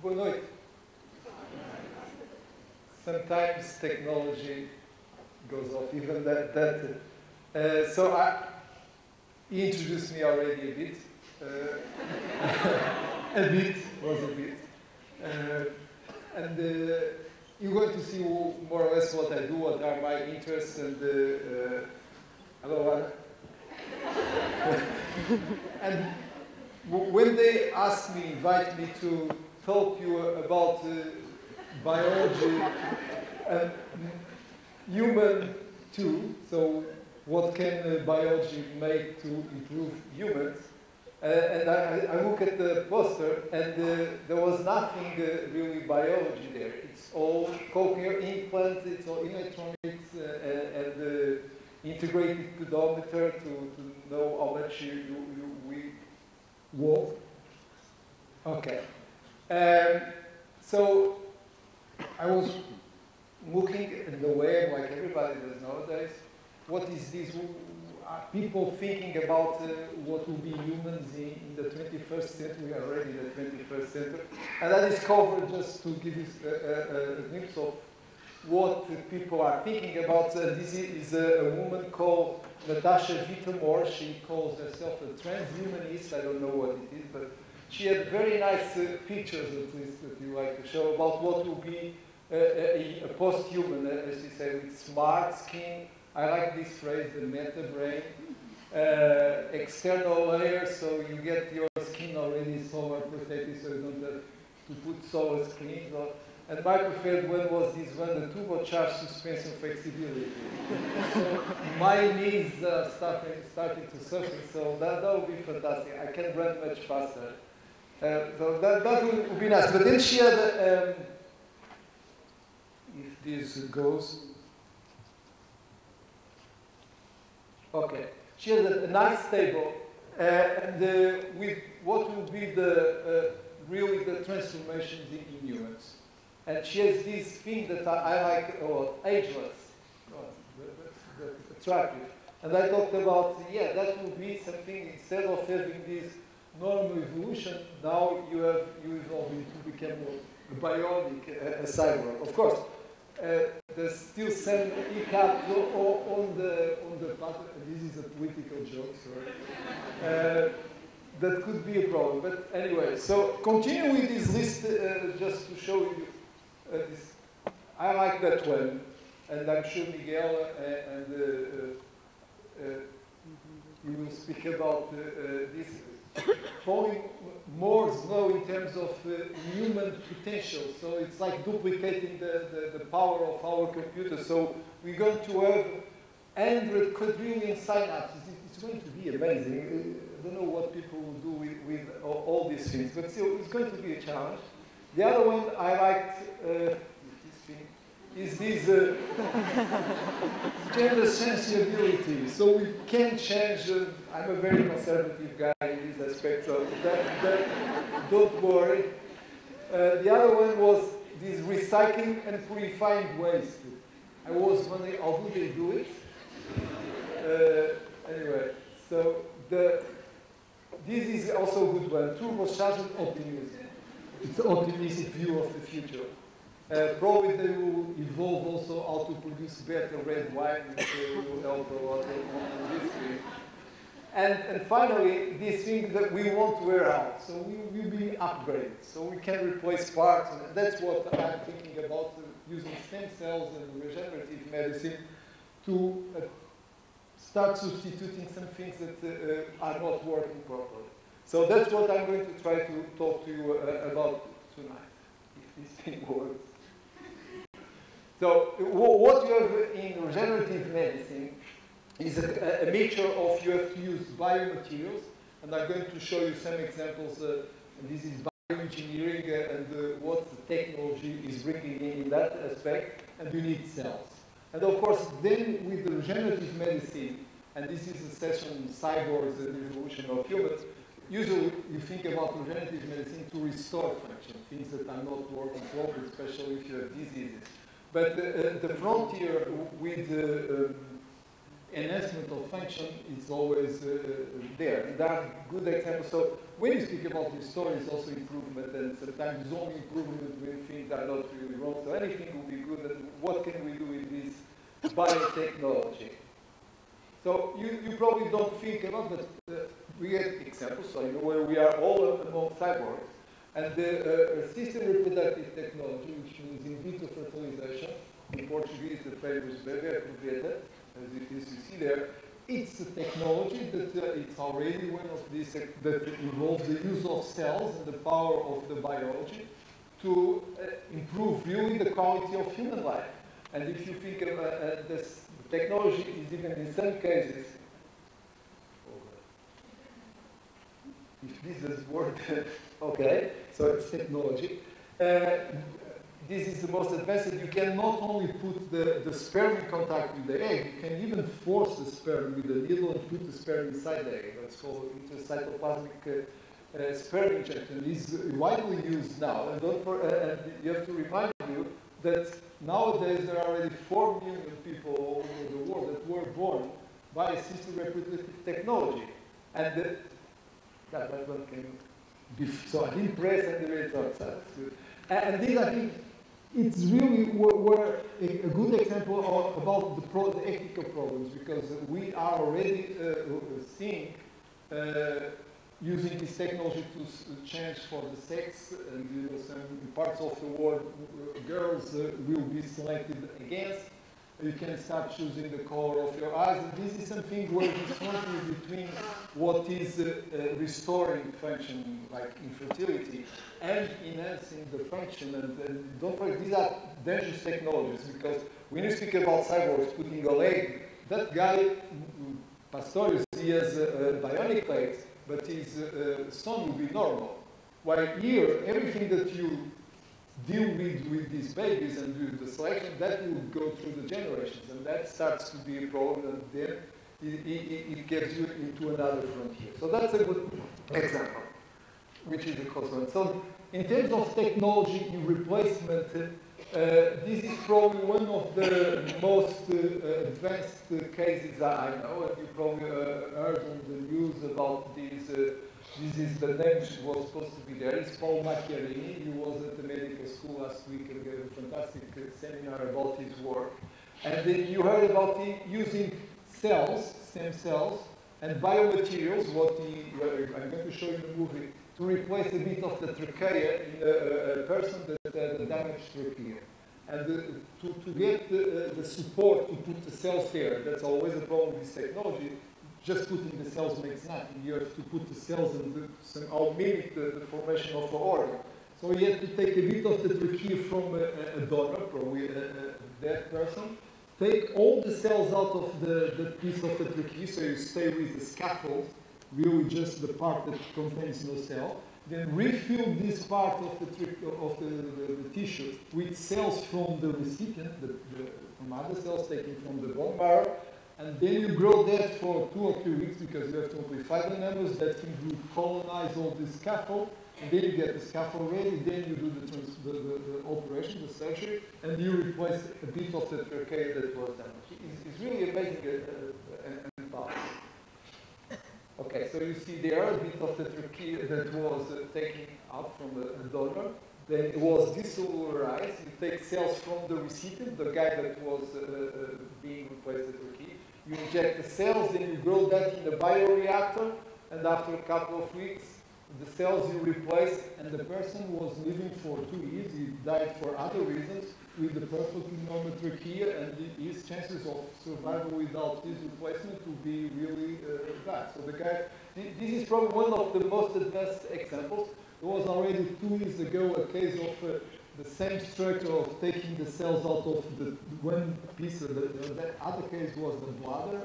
Boa noite. Sometimes technology goes off, even he introduced me already a bit. A bit, was a bit. You're going to see more or less what I do, what are my interests, and hello, Anna. And when they invite me to talk to you about biology and human too, so what can biology make to improve humans? And I look at the poster, and there was nothing really biology there. It's all cochlear implants, it's all electronics, and integrated pedometer to know how much we walk. Okay. So I was looking at the web, like everybody does nowadays. What is this? People thinking about what will be humans in the 21st century, already the 21st century. And I discovered, just to give you a glimpse of what people are thinking about, this is a woman called Natasha Vitamore. She calls herself a transhumanist. I don't know what it is, but she had very nice pictures, at least, that you like to show about what will be a post-human, as you say, with smart skin. I like this phrase, the meta-brain. External layer, so you get your skin already solar protected, so you don't have to put solar screens on. And my preferred one was this one, the turbocharged suspension flexibility. So my knees are starting to suffer, so that would be fantastic. I can run much faster. So that would be nice. But then she had, if this goes, okay. She has a nice table, and with what will be really the transformations in humans. And she has this thing that I like a lot, ageless. That's attractive. And I talked about, that will be something, instead of having this normal evolution, now you evolve to become a bionic, a cyborg. Of course, there's still some hiccups on the path. This is a political joke, sorry. That could be a problem. But anyway, so continue with this list just to show you this. I like that one, and I'm sure Miguel and you will speak about this. Falling more slow in terms of human potential. So it's like duplicating the power of our computer. So we're going to have 100 quadrillion synapses. It's going to be amazing. I don't know what people will do with all these things, but still, it's going to be a challenge. The other one I liked is this gender sensibility. So we can change. I'm a very conservative guy in this aspect, so don't worry. The other one was this recycling and purifying waste. I was wondering, how do they do it? Anyway, so this is also a good one. Turbocharged optimism. It's an optimistic view of the future. Probably they will evolve also how to produce better red wine, which will help a lot on this thing. And finally, this thing that we won't wear out, so we will be upgraded. So we can replace parts, and that's what I'm thinking about, using stem cells and regenerative medicine to start substituting some things that are not working properly. So that's what I'm going to try to talk to you about tonight, if this thing works. So what you have in regenerative medicine is a mixture of, you have to use biomaterials, and I'm going to show you some examples, and this is bioengineering and what the technology is bringing in that aspect, and you need cells. And of course, then with the regenerative medicine, and this is a session on cyborgs and the evolution of humans, usually you think about regenerative medicine to restore function, things that are not working properly, especially if you have diseases. But the frontier with enhancement of function is always there. And there are good examples. So when you speak about restore, it's also improvement, and sometimes it's only improvement when things are not really wrong. So anything will be good, and what can we do with this biotechnology? So you probably don't think about, but we have examples, so you know where we are all among cyborgs. And the assisted reproductive technology, which means in vitro fertilization, in Portuguese the famous bebê aproveta, as it is you see there, it's a technology that it's already one of these that involves the use of cells and the power of the biology to improve really the quality of human life. And if you think this technology is even in some cases, if this is word, okay, so it's technology. This is the most advanced. You can not only put the sperm in contact with the egg, you can even force the sperm with the needle and put the sperm inside the egg. That's called intracytoplasmic sperm injection. It's widely used now. And and you have to remind you that nowadays there are already 4 million people all over the world that were born by assisted reproductive technology. And that one can be, so I didn't press and the rate outside. And this, I think, it's really were a good example about the ethical problems, because we are already seeing using this technology to change for the sex, and you know, some parts of the world girls will be selected against. You can start choosing the color of your eyes, and this is something where this frontier between what is restoring function, like infertility, and enhancing the function. And don't forget, these are dangerous technologies, because when you speak about cyborgs putting a leg, that guy, Pastorius, he has bionic legs, but his son will be normal. While here, everything that you deal with these babies and with the selection, that will go through the generations, and that starts to be a problem, and then it gets you into another frontier. So that's a good example, which is the close one. So in terms of technology in replacement, this is probably one of the most advanced cases I know, and you probably heard on the news about these. This is the name which was supposed to be there. It's Paul Macchiarini. He was at the medical school last week and gave a fantastic seminar about his work. And then you heard about him using cells, stem cells, and biomaterials, I'm going to show you in the movie, to replace a bit of the trachea in a person that had a damaged trachea. And to get the support to put the cells there, that's always a problem with this technology. Just putting the cells makes nothing. You have to put the cells and somehow mimic the formation of an organ. So you have to take a bit of the trachea from a donor, probably a dead person, take all the cells out of the piece of the trachea, so you stay with the scaffold, really just the part that contains no cell, then refill this part of the tissue with cells from the recipient, from other cells taken from the bone marrow, and then you grow that for 2 or 3 weeks, because you have to amplify the numbers. That thing will colonize all the scaffold, and then you get the scaffold ready. Then you do the operation, the surgery, and you replace a bit of the trachea that was damaged. It's really amazing and powerful. Okay, so you see there a bit of the trachea that was taken out from the donor. Then it was decellularized. You take cells from the recipient, the guy that was being replaced with trachea. You inject the cells, then you grow that in a bioreactor, and after a couple of weeks, the cells you replace, and the person was living for 2 years. He died for other reasons with the perfectly normal trachea, and his chances of survival without this replacement would be really bad. So the guy, this is probably one of the most advanced examples. There was already 2 years ago a case of the same structure of taking the cells out of the one piece. The other case was the bladder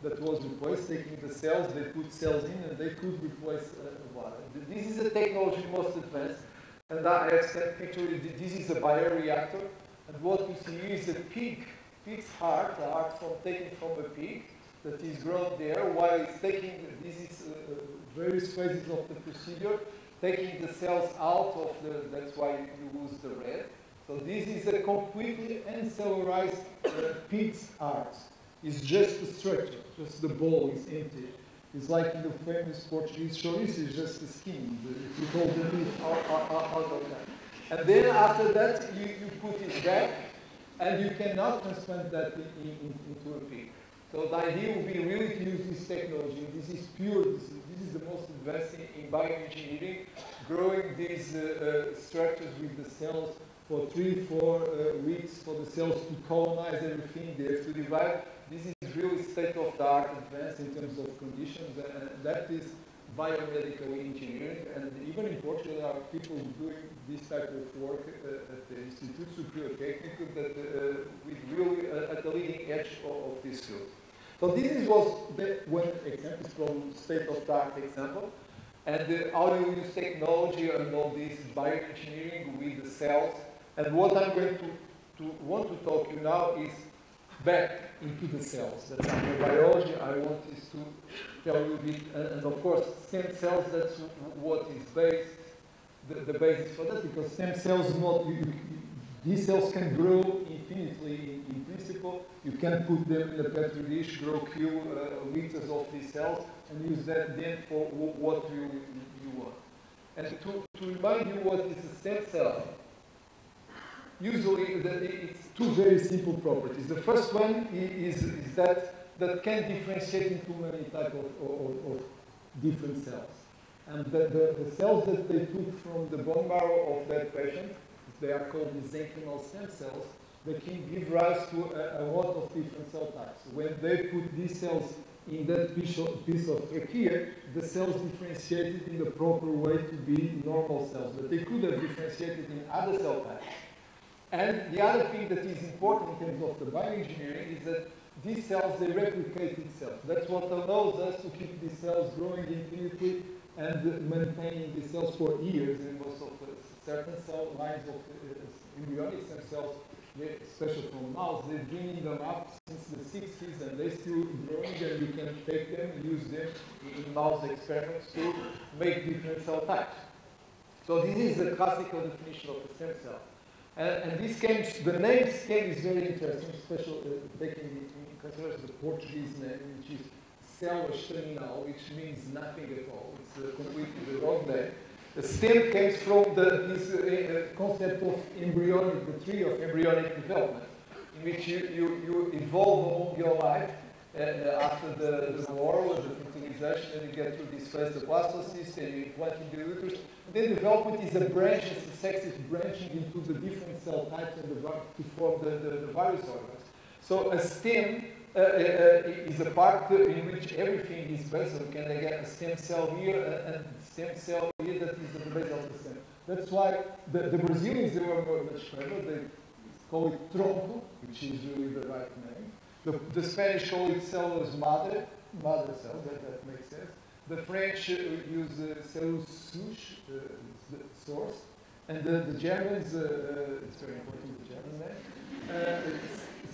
that was replaced, taking the cells, they put cells in, and they could replace the bladder. This is a technology most advanced, and I have sent picture. This is a bioreactor, and what you see is a pig's heart, taken from a pig that is grown there, while it's taking, this is various phases of the procedure, taking the cells out of that's why you use the red. So this is a completely uncellularized pig's heart. is just the structure, just the ball is empty. It's like in the famous Portuguese chouriço, it's just the skin. If you hold the meat out of that. And then after that, you put it back, and you can now transplant that into a pig. So the idea would be really to use this technology. This is pure, this is the most advanced in bioengineering, growing these structures with the cells for 3-4 weeks for the cells to colonize everything, they have to divide. This is really state-of-the-art advance in terms of conditions, and that is biomedical engineering. And even in Portugal, there are people doing this type of work at the Institute Superior Técnico that with really at the leading edge of this field. So this was one example, from state-of-the-art example. And how you use technology and all this bioengineering with the cells. And what I'm going to want to talk to you now is back into the cells. That's the biology I want is to tell you a bit. And of course, stem cells, that's what is based, the basis for that, because stem cells, these cells can grow infinitely in principle. You can put them in a petri dish, grow liters of these cells, and use that then for what you want. And to remind you what is a stem cell, usually it's two very simple properties. The first one is that can differentiate into many types of different cells. And the cells that they took from the bone marrow of that patient, they are called mesenchymal stem cells, they can give rise to a lot of different cell types. When they put these cells in that piece of trachea, the cells differentiated in the proper way to be normal cells, but they could have differentiated in other cell types. And the other thing that is important in terms of the bioengineering is that these cells, they replicate itself. That's what allows us to keep these cells growing infinitely and maintaining these cells for years. In most of certain cell lines of embryonic stem cells, especially from mouse, they're bringing them up since the 60s and they're still growing, and you can take them and use them in mouse experiments to make different cell types. So this is the classical definition of a stem cell. And this came, the name scale is very interesting, especially taking in consideration the Portuguese name, which is célula estaminal, which means nothing at all. It's completely the wrong name. The stem comes from this concept of embryonic, the tree of embryonic development, in which you evolve along your life after the war or the fertilization, and you get through this phase, the blastocyst, and you implant in the uterus. And then development is a branch, it's a successive branching into the different cell types and to form the various organs. So a stem is a part in which everything is based on. You can get a stem cell here and stem cell here that is the base of the stem. That's why the Brazilians, they were much clever. They call it tronco, which is really the right name. The Spanish call it cellulose madre cell, that makes sense. The French use cellulose souche, the source. And the Germans, it's very important, the German name,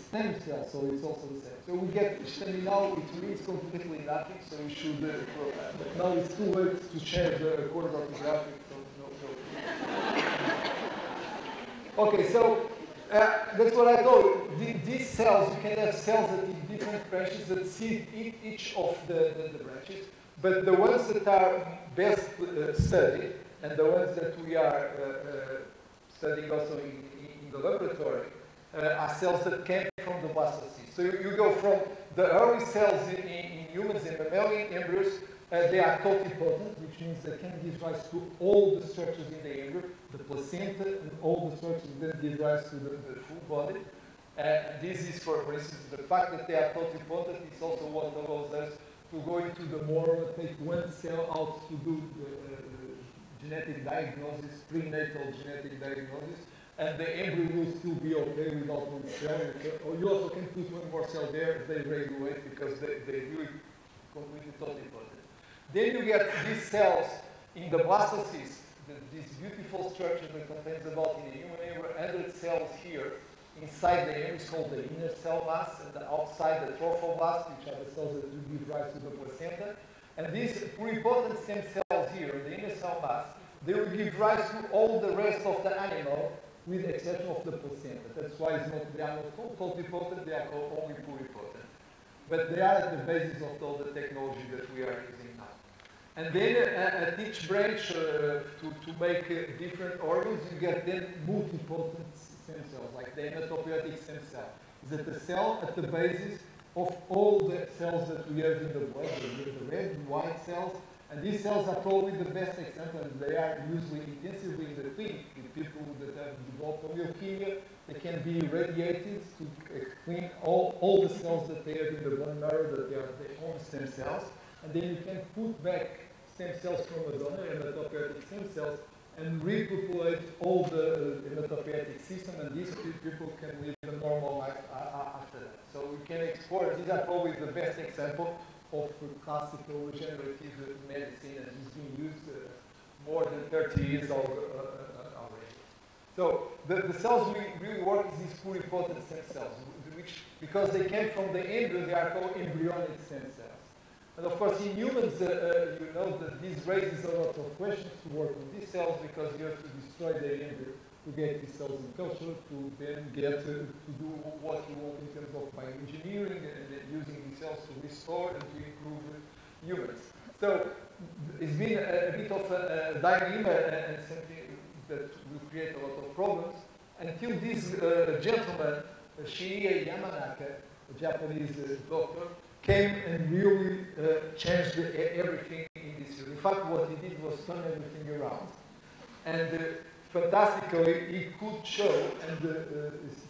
stem cell, so it's also the same. So we get staminal, it means completely nothing, so we should, but now it's too late to share the course orthographic, so no. Okay, so that's what I told you. These cells, you can have cells that in different branches that seed each of the branches, but the ones that are best studied, and the ones that we are studying also in the laboratory, are cells that came from the blastocyst. So you go from the early cells in humans and mammalian embryos, they are totipotent, which means they can give rise to all the structures in the embryo, the placenta, and all the structures that give rise to the full body. This is, for instance, the fact that they are totipotent is also what allows us to go into the more, take one cell out to do genetic diagnosis, prenatal genetic diagnosis, and the embryo will still be okay without one cell. Or you also can put one more cell there if they regulate, because they really completely totipotent. Then you get these cells in the blastocyst, this beautiful structure that contains about, in the human embryo, 100 cells here. Inside the embryo is called the inner cell mass, and outside the trophoblast, which are the cells that will give rise to the placenta. And these pluripotent stem cells here in the inner cell mass, they will give rise to all the rest of the animal, with the exception of the placenta. That's why they are not called totipotent, they are called only pluripotent. but they are at the basis of all the technology that we are using now. And then at each branch, to make different organs, you get then multipotent stem cells, like the hematopoietic stem cell. Is that the cell at the basis of all the cells that we have in the blood, the red and white cells. And these cells are probably the best example, and they are usually intensively in the clinic with people that have developed leukemia. They can be irradiated to clean all the cells that they have in the bone marrow, that they are their own stem cells. And then you can put back stem cells from a donor, hematopoietic stem cells, and repopulate all the hematopoietic system, and these people can live a normal life after that. So we can explore, these are probably the best example of classical regenerative medicine, and it's been used more than 30 years already. So the cells we really work is these pluripotent stem cells, which, because they came from the embryo, they are called embryonic stem cells. And of course, in humans, you know that this raises a lot of questions to work with these cells, because you have to destroy the embryo to get these cells in culture, to then get to do what you want in terms of bioengineering and using these cells to restore and to improve humans. So it's been a bit of a dilemma and something that will create a lot of problems until this gentleman, Shinya Yamanaka, a Japanese doctor, came and really changed everything in this field. In fact, what he did was turn everything around. And fantastically, he could show and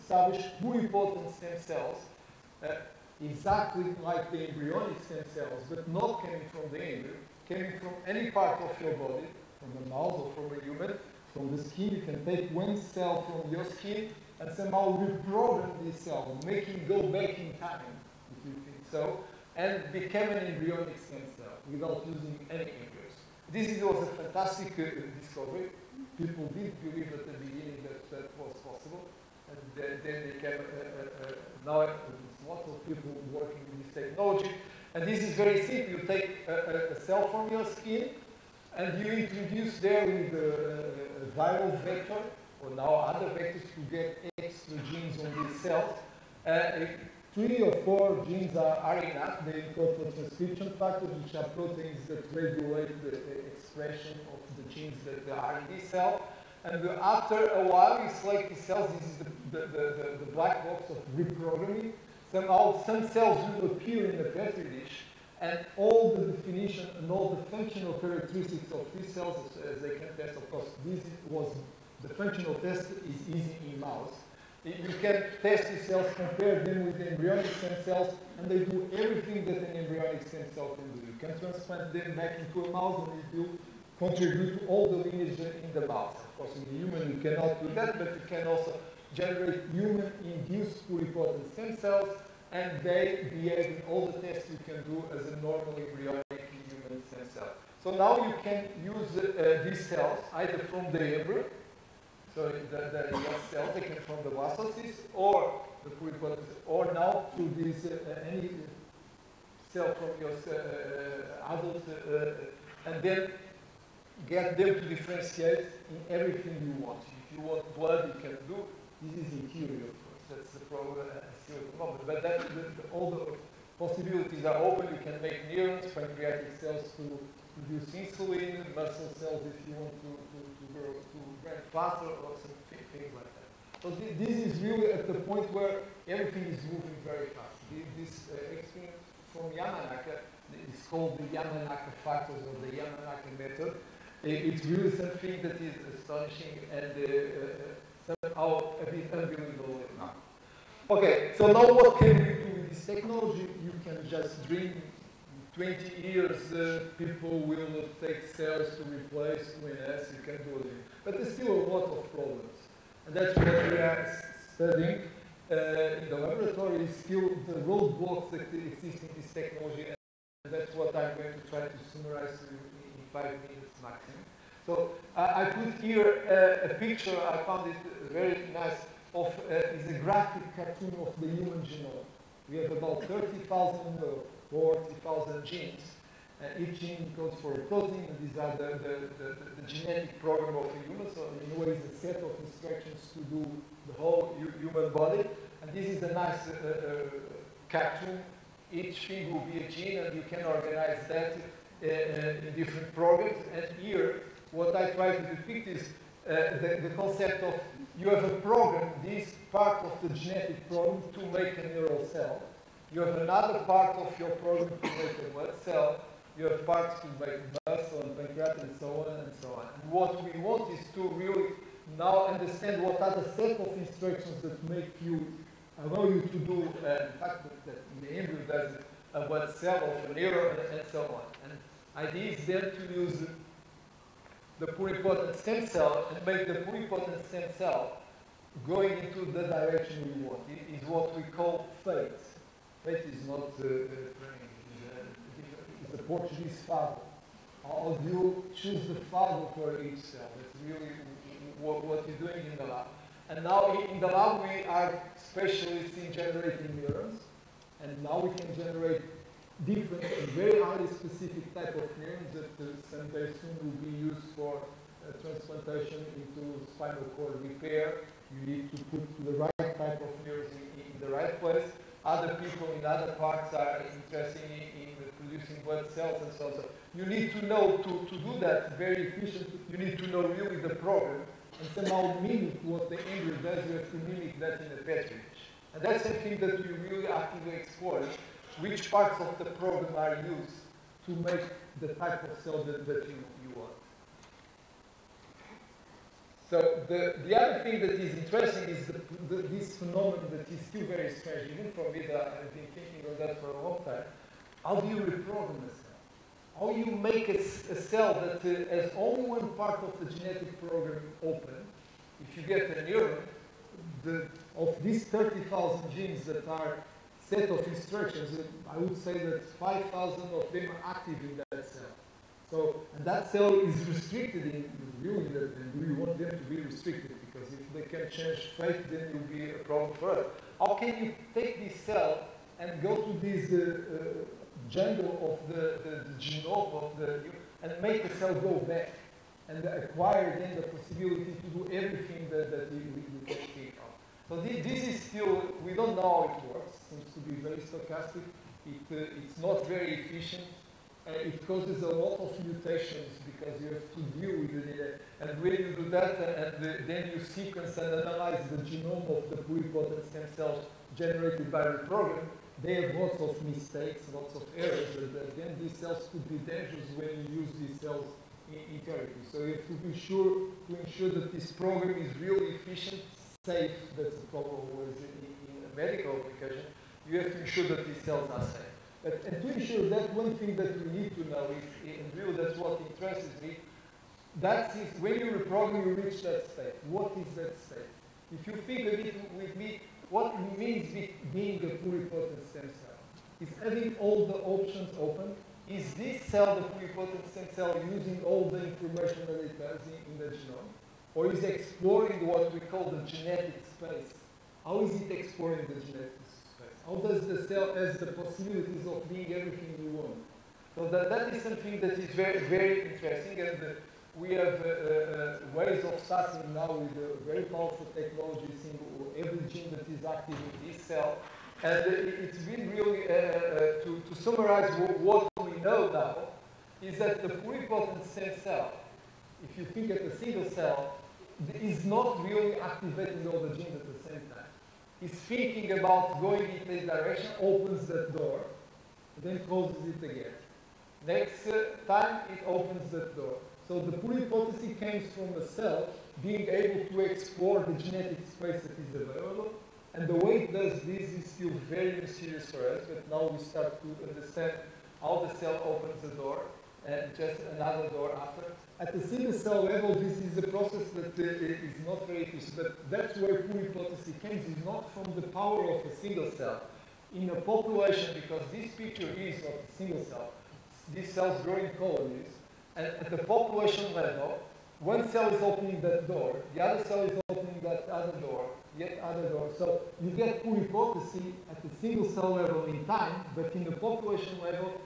establish pluripotent stem cells exactly like the embryonic stem cells, but not coming from the embryo, coming from any part of your body, from a mouse or from a human, from the skin. You can take one cell from your skin and somehow reprogram this cell, make it go back in time, if you think so, and become an embryonic stem cell without using any embryos. This was a fantastic discovery. People did believe at the beginning that that was possible, and then they came, now there's lots of people working with this technology. And this is very simple. You take a cell from your skin, and you introduce there with a viral vector, or now other vectors, to get extra genes on these cells. 3 or 4 genes are enough. They encode for transcription factors, which are proteins that regulate the expression of the genes that are in this cell. And after a while, you select these cells. This is the black box of reprogramming. Somehow, some cells will appear in the petri dish, and all the definition and all the functional characteristics of these cells, as they can test, of course, the functional test is easy in mouse. You can test these cells, compare them with the embryonic stem cells, and they do everything that an embryonic stem cell can do. You can transplant them back into a mouse, and it will contribute to all the lineage in the mouse. Of course, in the human, you cannot do that, but you can also generate human-induced pluripotent stem cells, and they behave in all the tests you can do as a normal embryonic human stem cell. So now you can use these cells either from the embryo, so the young cells, they come from the blastocyst, or the pluripotent, or now through this any cell from your adult, and then get them to differentiate in everything you want. If you want blood, you can do. This is interior, of course. That's the problem still at the moment. But then all the possibilities are open. You can make neurons, pancreatic cells to produce insulin, muscle cells if you want to grow faster, or some things like that. So this is really at the point where everything is moving very fast. This experiment from Yamanaka is called the Yamanaka factors, or the Yamanaka method. It's really something that is astonishing and somehow a bit unbelievable now. Okay, so now what can we do with this technology? You can just dream. 20 years, people will take cells to replace UNS, you can do it. But there's still a lot of problems. And that's what we are studying in the laboratory, is still the roadblocks that exist in this technology. And that's what I'm going to try to summarize in 5 minutes maximum. So I put here a picture, I found it very nice, of is a graphic cartoon of the human genome. We have about 30,000 40,000 genes. Each gene codes for a protein, and these are the genetic program of a human. So in a way, it's a set of instructions to do the whole human body. And this is a nice cartoon each thing will be a gene, and you can organize that in different programs. And here, what I try to depict is the concept of you have a program, this part of the genetic program to make a neural cell. You have another part of your program to make a blood cell. You have parts to make muscle and pancreatic and so on and so on. And what we want is to really now understand what are the set of instructions that allow you to do, in fact, that in the embryo does a blood cell of a neuron and so on. And idea is then to use the pluripotent stem cell and make the pluripotent stem cell going into the direction we want. It is what we call fate. Fate is not it's the Portuguese fado. How do you choose the fado for each cell? That's really what you're doing in the lab. And now in the lab we are specialists in generating neurons, and now we can generate different and very highly specific type of neurons that someday soon will be used for transplantation into spinal cord repair. You need to put the right type of neurons in the right place. Other people in other parts are interested in producing blood cells and so on. So you need to know to do that very efficiently. You need to know really the program and somehow mimic what the embryo does. You have to mimic that in the petri dish. And that's something that we really actively explore. Which parts of the program are used to make the type of cell that you want. So the other thing that is interesting is this phenomenon that is still very strange. Even for me, that I've been thinking of that for a long time. How do you reprogram a cell? How do you make a cell that has only one part of the genetic program open? If you get a neuron, of these 30,000 genes that are set of instructions, I would say that 5,000 of them are active in that cell. So, and that cell is restricted in really, and we want them to be restricted, because if they can change fate, then it will be a problem for us. How can you take this cell and go to this jungle of the genome of and make the cell go back and acquire then the possibility to do everything that you can think of? So this is still, we don't know how it works. It seems to be very stochastic. It's not very efficient. It causes a lot of mutations because you have to deal with it. And when you do that, and then you sequence and analyze the genome of the pluripotent stem cells generated by the program, they have lots of mistakes, lots of errors. And then these cells could be dangerous when you use these cells in therapy. So you have to be sure to ensure that this program is really efficient, safe. That's the problem always in a medical application. You have to ensure that these cells are safe. And to ensure that, one thing that we need to know is, and really that's what interests me, that is when you reprogram, you reach that state. What is that state? If you think of it with me, what it means being a pluripotent stem cell is having all the options open. Is this cell, the pluripotent stem cell, using all the information that it has in the genome? Or is it exploring what we call the genetic space? How is it exploring the genetic space? How does the cell has the possibilities of being everything we want? So that is something that is very, very interesting, and we have ways of starting now with very powerful technologies in every gene that is active in this cell. And it's been really, to summarize what we know now, is that the pluripotent stem cell, if you think at a single cell, is not really activating all the genes at the same time. It's thinking about going in this direction, opens that door, then closes it again. Next time, it opens that door. So the pluripotency comes from a cell being able to explore the genetic space that is available. And the way it does this is still very mysterious for us, but now we start to understand how the cell opens the door, and just another door after. At the single cell level, this is a process that is not very efficient, but that's where pluripotency comes, is not from the power of a single cell. In a population, because this picture is of a single cell, these cells grow in colonies, and at the population level, one cell is opening that door, the other cell is opening that other door, yet other door. So you get pluripotency at the single cell level in time, but in the population level,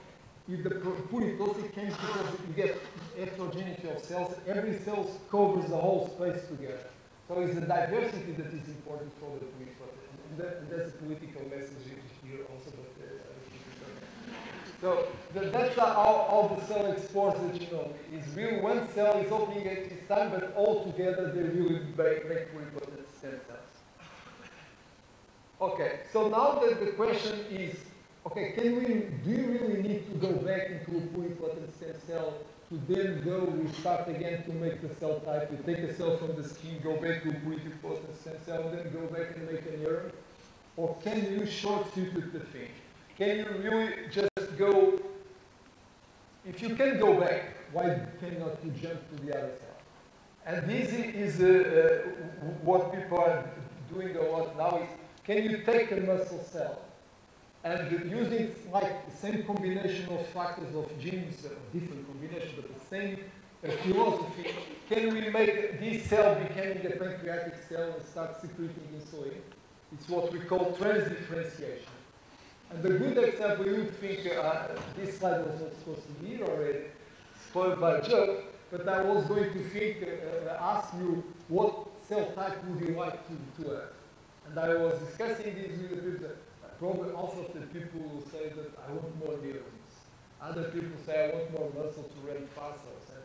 if the pluripotency comes because you get heterogeneity of cells, every cell covers the whole space together. So it's the diversity that is important for the pluripotent. And that's a political message here also, but So that's how the cell explores the genome. It's really one cell is opening at this time, but all together they really make pluripotent stem cells. Okay, so now the question is, okay, do you really need to go back into a pluripotent stem cell to then go restart again to make the cell type? You take a cell from the skin, go back to a pluripotent stem cell, then go back and make a neuron? Or can you short-circuit the thing? Can you really just go, if you can go back, why cannot you jump to the other cell? And this is what people are doing a lot now is, can you take a muscle cell and using like the same combination of factors of genes, different combinations, but the same philosophy, can we make this cell becoming a pancreatic cell and start secreting insulin? It's what we call transdifferentiation. And the good example, you would think this slide was not supposed to be already spoiled by Joe, but I was going to ask you what cell type would you like to have? And I was discussing this with the people. Probably half of the people will say that I want more neurons. Other people say I want more muscle to run faster.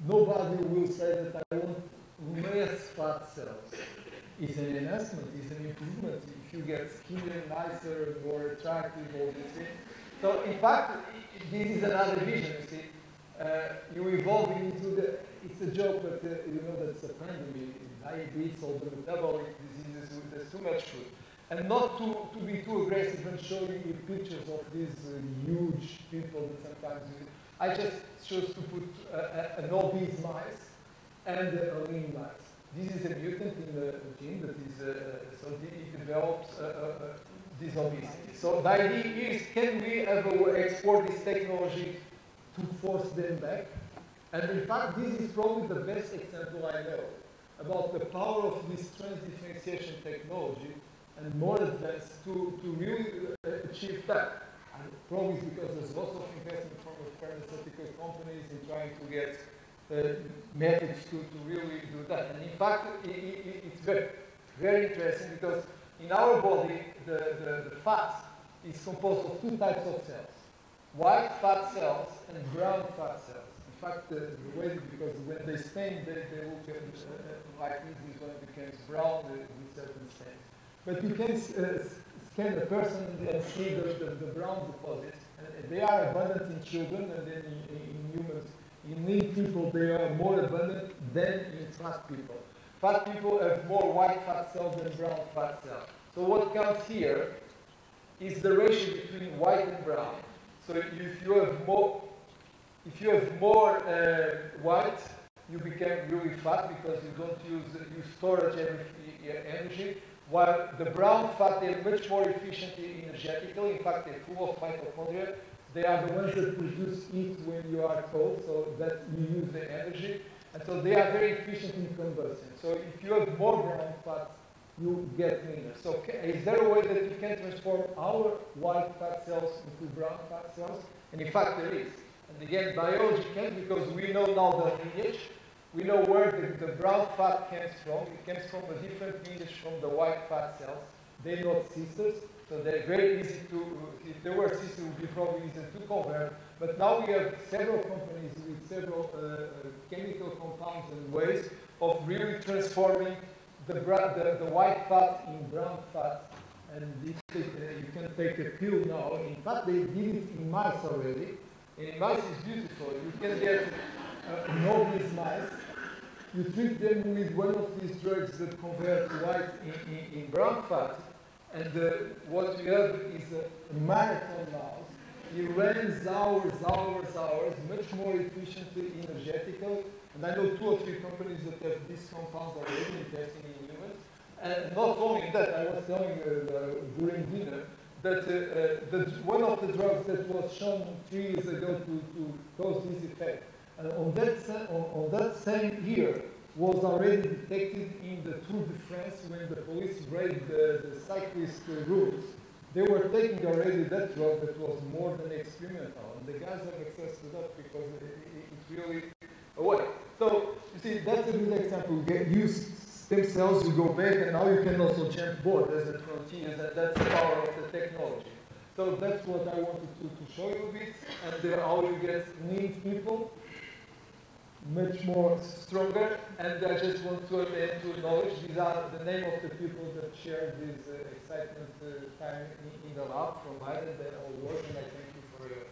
Nobody will say that I want less fat cells. It's an enhancement, it's an improvement. If you get skinnier, nicer, more attractive, all these things. So in fact, this is another vision, you see. You're evolving into the, it's a joke, but you know that's a pandemic, diabetes, all the metabolic diseases, there's too much food. And not to be too aggressive and showing you pictures of these huge people that sometimes you, I just chose to put an obese mice and a lean mice. This is a mutant in the gene that is, so it develops this obesity. So the idea is, can we ever export this technology to force them back? And in fact, this is probably the best example I know about the power of this transdifferentiation technology and more advanced to really achieve that. And probably because there's lots of investment from the pharmaceutical companies in trying to get methods to really do that. And in fact, it's very, very interesting because in our body, the fat is composed of two types of cells. White fat cells and brown fat cells. In fact, the way, because when they stain, they look like this when it becomes brown with certain stains. But you can scan a person and see the brown deposits. And they are abundant in children and then in humans. In lean people, they are more abundant than in fat people. Fat people have more white fat cells than brown fat cells. So what counts here is the ratio between white and brown. So if you have more white, you become really fat because you don't use storage energy. While the brown fat, they're much more efficiently energetically. In fact, they're full of mitochondria. They are the ones that produce heat when you are cold, so that you use the energy. And so they are very efficient in combustion. So if you have more brown fat, you get leaner. So is there a way that you can transform our white fat cells into brown fat cells? And in fact, there is. And again, biology can, because we know now the lineage. We know where the brown fat comes from. It comes from a different lineage from the white fat cells. They're not sisters, so they're very easy to, if they were sisters, it would be probably easy to convert. But now we have several companies with several chemical compounds and ways of really transforming the white fat in brown fat. And this, you can take a pill now. In fact, they did it in mice already. And in mice is beautiful. You can get obese mice. You treat them with one of these drugs that convert white in brown fat. And what you have is a marathon mouse. He runs hours, much more efficiently, energetically. And I know 2 or 3 companies that have these compounds already in testing in humans. And not only that, I was telling during dinner that one of the drugs that was shown 3 years ago to cause this effect, on that same year, was already detected in the Tour de France when the police break the cyclist rules. They were taking already that drug that was more than experimental. And the guys have access to that because it's really a way. So, you see, that's a good example. You use stem cells, you go back, and now you can also jump borders and frontiers, and that's the power of the technology. So that's what I wanted to show you a bit, and how you get neat people, much more stronger. And I just want to acknowledge these are the name of the people that shared this excitement time in the lab from Leiden. They all work, and I thank you for your